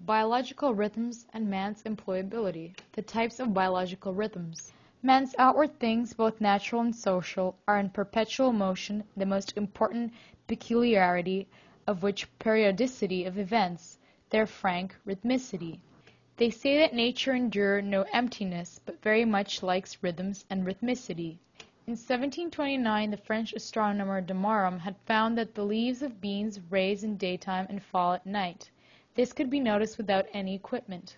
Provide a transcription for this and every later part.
Biological rhythms and man's employability. The types of biological rhythms. Man's outward things, both natural and social, are in perpetual motion, the most important peculiarity of which periodicity of events, their frank rhythmicity. They say that nature endures no emptiness, but very much likes rhythms and rhythmicity. In 1729, the French astronomer Demarm had found that the leaves of beans rise in daytime and fall at night. This could be noticed without any equipment.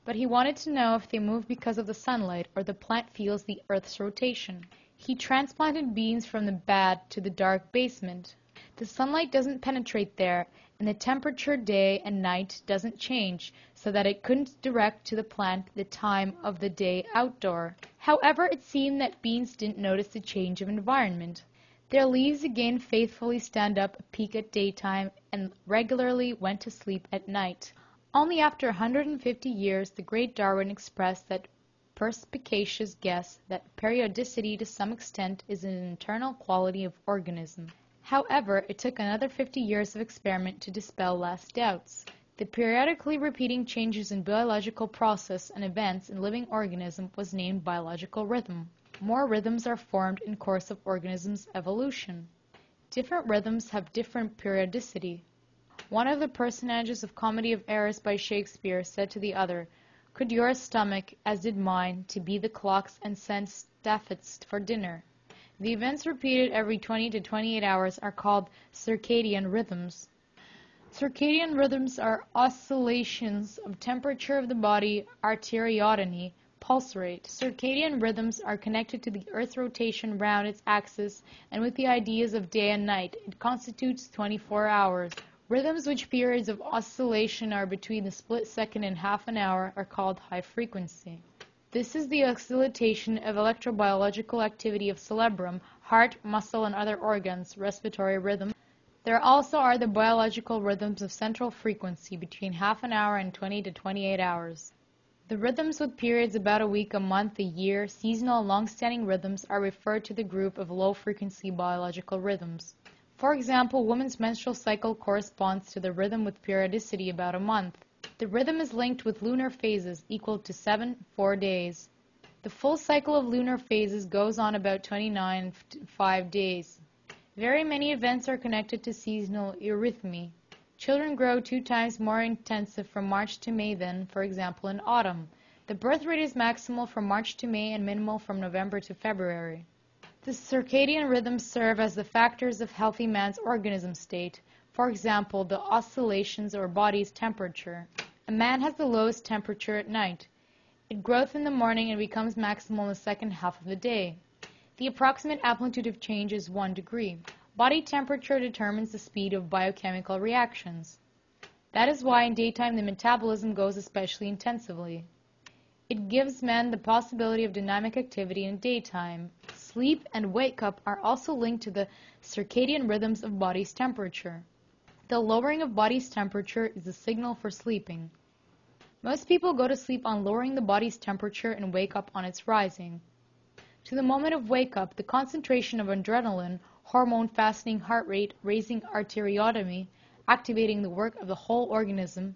But he wanted to know if they move because of the sunlight or the plant feels the earth's rotation. He transplanted beans from the bad to the dark basement. The sunlight doesn't penetrate there, and the temperature day and night doesn't change, so that it couldn't direct to the plant the time of the day outdoor. However, it seemed that beans didn't notice the change of environment. Their leaves again faithfully stand up a peak at daytime and regularly went to sleep at night. Only after 150 years the great Darwin expressed that perspicacious guess that periodicity to some extent is an internal quality of organism. However, it took another 50 years of experiment to dispel last doubts. The periodically repeating changes in biological process and events in living organism was named biological rhythm. More rhythms are formed in course of organism's evolution. Different rhythms have different periodicity. One of the personages of Comedy of Errors by Shakespeare said to the other, "Could your stomach, as did mine, to be the clocks and send staffets for dinner?" The events repeated every 20 to 28 hours are called circadian rhythms. Circadian rhythms are oscillations of temperature of the body, arteriotomy, pulse rate. Circadian rhythms are connected to the Earth's rotation round its axis and with the ideas of day and night. It constitutes 24 hours. Rhythms which periods of oscillation are between the split second and half an hour are called high frequency. This is the oscillation of electrobiological activity of cerebrum, heart, muscle, and other organs, respiratory rhythm. There also are the biological rhythms of central frequency between half an hour and 20 to 28 hours. The rhythms with periods about a week, a month, a year, seasonal and long-standing rhythms are referred to the group of low-frequency biological rhythms. For example, woman's menstrual cycle corresponds to the rhythm with periodicity about a month. The rhythm is linked with lunar phases equal to 4 days. The full cycle of lunar phases goes on about 29.5 days. Very many events are connected to seasonal eurythmy. Children grow 2 times more intensive from March to May than, for example, in autumn. The birth rate is maximal from March to May and minimal from November to February. The circadian rhythms serve as the factors of healthy man's organism state. For example, the oscillations or body's temperature. A man has the lowest temperature at night. It grows in the morning and becomes maximal in the second half of the day. The approximate amplitude of change is 1 degree. Body temperature determines the speed of biochemical reactions. That is why in daytime the metabolism goes especially intensively. It gives man the possibility of dynamic activity in daytime. Sleep and wake up are also linked to the circadian rhythms of body's temperature. The lowering of body's temperature is a signal for sleeping. Most people go to sleep on lowering the body's temperature and wake up on its rising. To the moment of wake-up, the concentration of adrenaline, hormone fastening heart rate, raising arteriotomy, activating the work of the whole organism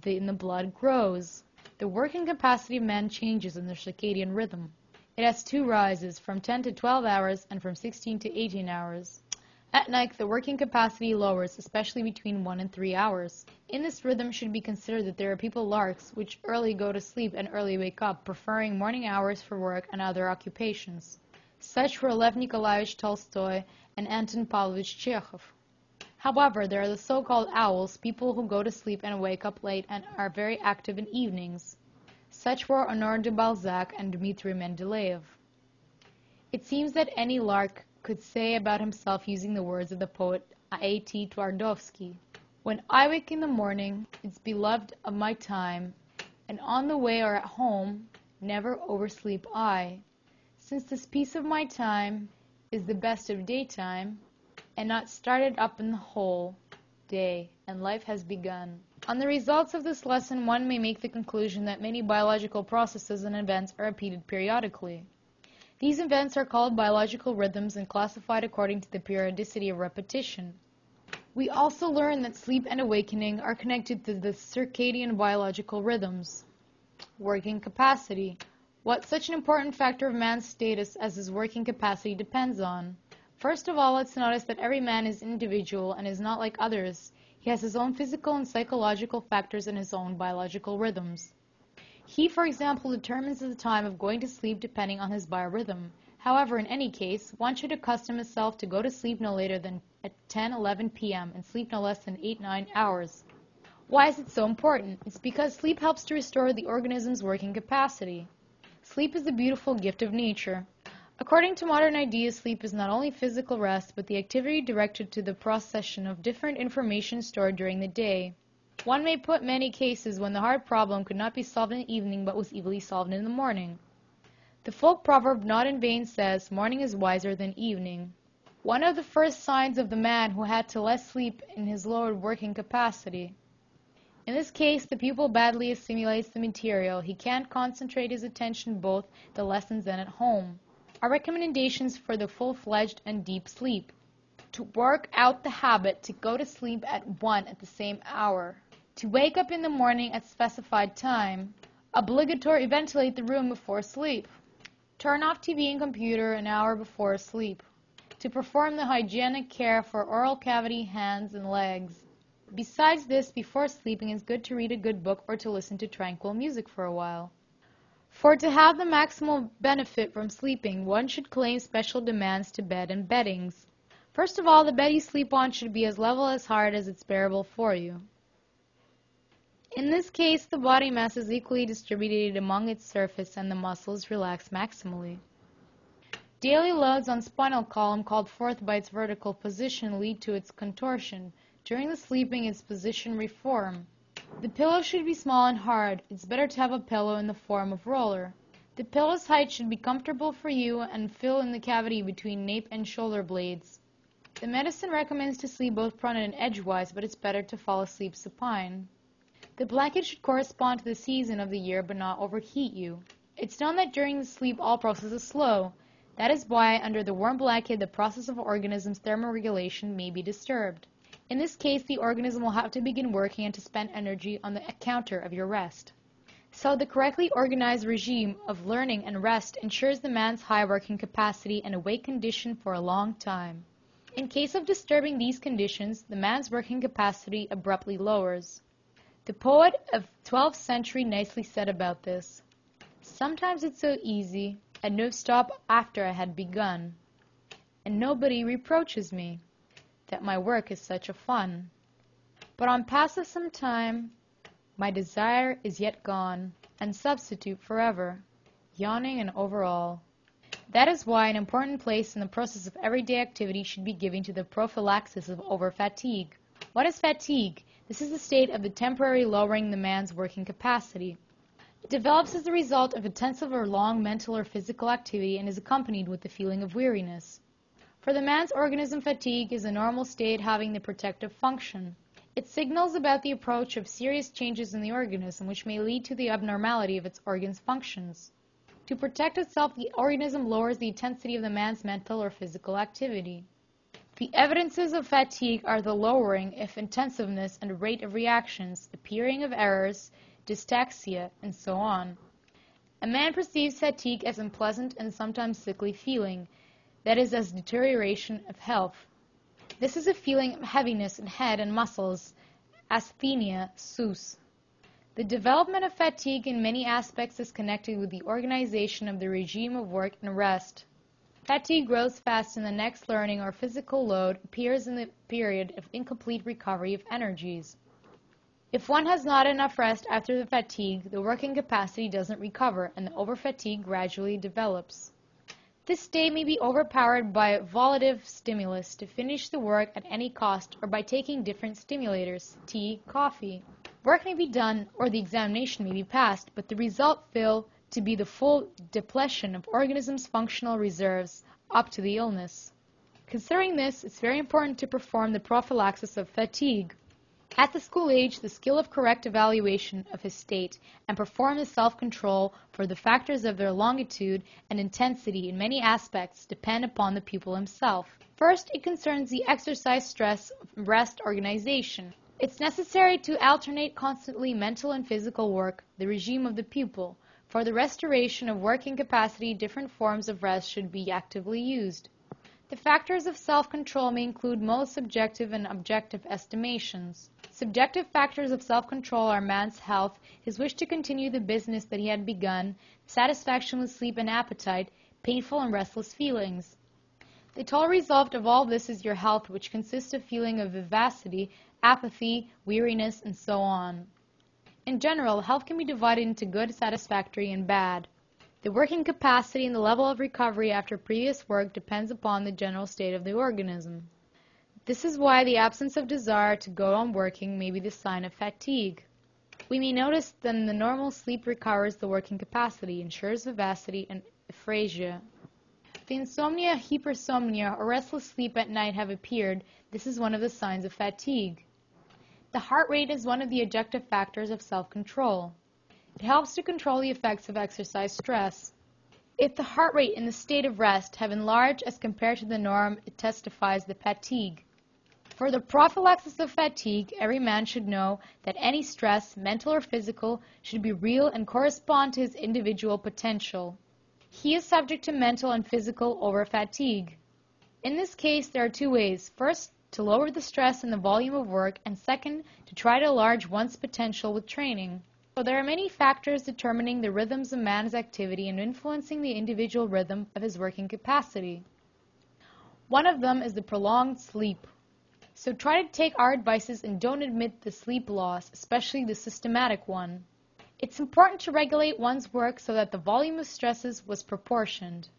in the blood grows. The working capacity of man changes in the circadian rhythm. It has 2 rises, from 10 to 12 hours and from 16 to 18 hours. At night, the working capacity lowers, especially between 1 and 3 hours. In this rhythm should be considered that there are people larks which early go to sleep and early wake up, preferring morning hours for work and other occupations. Such were Lev Nikolaevich Tolstoy and Anton Pavlovich Chekhov. However, there are the so-called owls, people who go to sleep and wake up late and are very active in evenings. Such were Honore de Balzac and Dmitry Mendeleev. It seems that any lark could say about himself using the words of the poet A.T. Twardowski. When I wake in the morning, it's beloved of my time, and on the way or at home, never oversleep I. Since this piece of my time is the best of daytime, and not started up in the whole day, and life has begun. On the results of this lesson, one may make the conclusion that many biological processes and events are repeated periodically. These events are called biological rhythms and classified according to the periodicity of repetition. We also learn that sleep and awakening are connected to the circadian biological rhythms. Working capacity. What such an important factor of man's status as his working capacity depends on. First of all, let's notice that every man is individual and is not like others. He has his own physical and psychological factors and his own biological rhythms. He, for example, determines the time of going to sleep depending on his biorhythm. However, in any case, one should accustom himself to go to sleep no later than at 10-11 p.m. and sleep no less than 8-9 hours. Why is it so important? It's because sleep helps to restore the organism's working capacity. Sleep is the beautiful gift of nature. According to modern ideas, sleep is not only physical rest, but the activity directed to the processing of different information stored during the day. One may put many cases when the hard problem could not be solved in the evening but was easily solved in the morning. The folk proverb not in vain says, "Morning is wiser than evening." One of the first signs of the man who had to less sleep in his lowered working capacity. In this case, the pupil badly assimilates the material. He can't concentrate his attention both at the lessons and at home. Our recommendations for the full-fledged and deep sleep. To work out the habit to go to sleep at 1 at the same hour. To wake up in the morning at specified time. Obligatory ventilate the room before sleep. Turn off TV and computer an hour before sleep. To perform the hygienic care for oral cavity, hands, and legs. Besides this, before sleeping, it's good to read a good book or to listen to tranquil music for a while. For to have the maximal benefit from sleeping, one should claim special demands to bed and beddings. First of all, the bed you sleep on should be as level as hard as it's bearable for you. In this case, the body mass is equally distributed among its surface and the muscles relax maximally. Daily loads on spinal column called forth by its vertical position lead to its contortion. During the sleeping, its position reform. The pillow should be small and hard. It's better to have a pillow in the form of roller. The pillow's height should be comfortable for you and fill in the cavity between nape and shoulder blades. The medicine recommends to sleep both prone and edgewise, but it's better to fall asleep supine. The blanket should correspond to the season of the year but not overheat you. It's known that during the sleep all process is slow. That is why under the warm blanket the process of organism's thermoregulation may be disturbed. In this case, the organism will have to begin working and to spend energy on the counter of your rest. So the correctly organized regime of learning and rest ensures the man's high working capacity and awake condition for a long time. In case of disturbing these conditions, the man's working capacity abruptly lowers. The poet of 12th century nicely said about this, "Sometimes it's so easy, and no stop after I had begun, and nobody reproaches me that my work is such a fun. But on pass of some time, my desire is yet gone, and substitute forever, yawning and overall." That is why an important place in the process of everyday activity should be given to the prophylaxis of over-fatigue. What is fatigue? This is the state of the temporary lowering the man's working capacity. It develops as the result of intensive or long mental or physical activity and is accompanied with the feeling of weariness. For the man's organism, fatigue is a normal state having the protective function. It signals about the approach of serious changes in the organism which may lead to the abnormality of its organ's functions. To protect itself, the organism lowers the intensity of the man's mental or physical activity. The evidences of fatigue are the lowering of intensiveness and rate of reactions, appearing of errors, dystaxia, and so on. A man perceives fatigue as unpleasant and sometimes sickly feeling, that is, as deterioration of health. This is a feeling of heaviness in head and muscles, asthenia, sus. The development of fatigue in many aspects is connected with the organization of the regime of work and rest. Fatigue grows fast in the next learning or physical load appears in the period of incomplete recovery of energies. If one has not enough rest after the fatigue, the working capacity doesn't recover and the overfatigue gradually develops. This state may be overpowered by volitive stimulus to finish the work at any cost or by taking different stimulators, tea, coffee. Work may be done or the examination may be passed, but the result will to be the full depletion of organism's functional reserves up to the illness. Considering this, it's very important to perform the prophylaxis of fatigue. At the school age, the skill of correct evaluation of his state and perform the self-control for the factors of their longitude and intensity in many aspects depend upon the pupil himself. First, it concerns the exercise stress rest organization. It's necessary to alternate constantly mental and physical work, the regime of the pupil. For the restoration of working capacity, different forms of rest should be actively used. The factors of self-control may include most subjective and objective estimations. Subjective factors of self-control are man's health, his wish to continue the business that he had begun, satisfaction with sleep and appetite, painful and restless feelings. The total result of all this is your health, which consists of feeling of vivacity, apathy, weariness, and so on. In general, health can be divided into good, satisfactory, and bad. The working capacity and the level of recovery after previous work depends upon the general state of the organism. This is why the absence of desire to go on working may be the sign of fatigue. We may notice that the normal sleep recovers the working capacity, ensures vivacity and aphasia. If the insomnia, hypersomnia, or restless sleep at night have appeared, this is one of the signs of fatigue. The heart rate is one of the objective factors of self-control. It helps to control the effects of exercise stress. If the heart rate in the state of rest have enlarged as compared to the norm, it testifies the fatigue. For the prophylaxis of fatigue, every man should know that any stress, mental or physical, should be real and correspond to his individual potential. He is subject to mental and physical over-fatigue. In this case, there are two ways. First, to lower the stress and the volume of work, and second, to try to enlarge one's potential with training. So there are many factors determining the rhythms of man's activity and influencing the individual rhythm of his working capacity. One of them is the prolonged sleep. So try to take our advices and don't admit the sleep loss, especially the systematic one. It's important to regulate one's work so that the volume of stresses was proportioned.